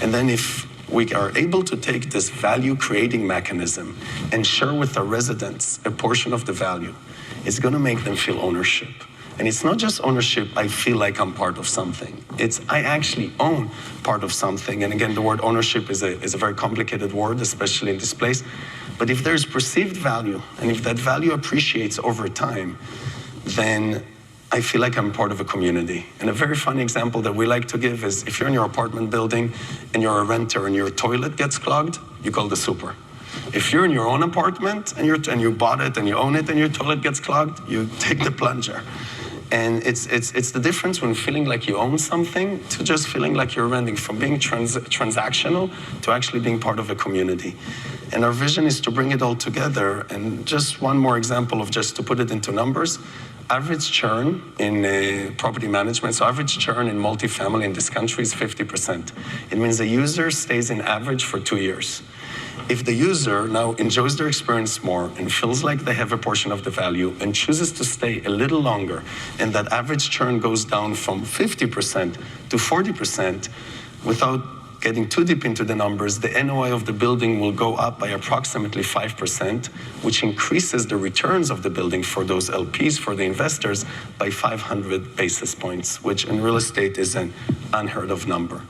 And then if we are able to take this value-creating mechanism and share with the residents a portion of the value, it's going to make them feel ownership. And it's not just ownership, I feel like I'm part of something. It's I actually own part of something. And again, the word ownership is a very complicated word, especially in this place. But if there's perceived value, and if that value appreciates over time, then I feel like I'm part of a community. And a very funny example that we like to give is if you're in your apartment building and you're a renter and your toilet gets clogged, you call the super. If you're in your own apartment and you bought it and you own it and your toilet gets clogged, you take the plunger. And it's the difference when feeling like you own something to just feeling like you're renting, from being transactional to actually being part of a community. And our vision is to bring it all together. And just one more example of just to put it into numbers, average churn in property management, so average churn in multifamily in this country is 50%. It means the user stays in average for 2 years. If the user now enjoys their experience more and feels like they have a portion of the value and chooses to stay a little longer, and that average churn goes down from 50% to 40%, without getting too deep into the numbers, the NOI of the building will go up by approximately 5%, which increases the returns of the building for those LPs, for the investors, by 500 basis points, which in real estate is an unheard of number.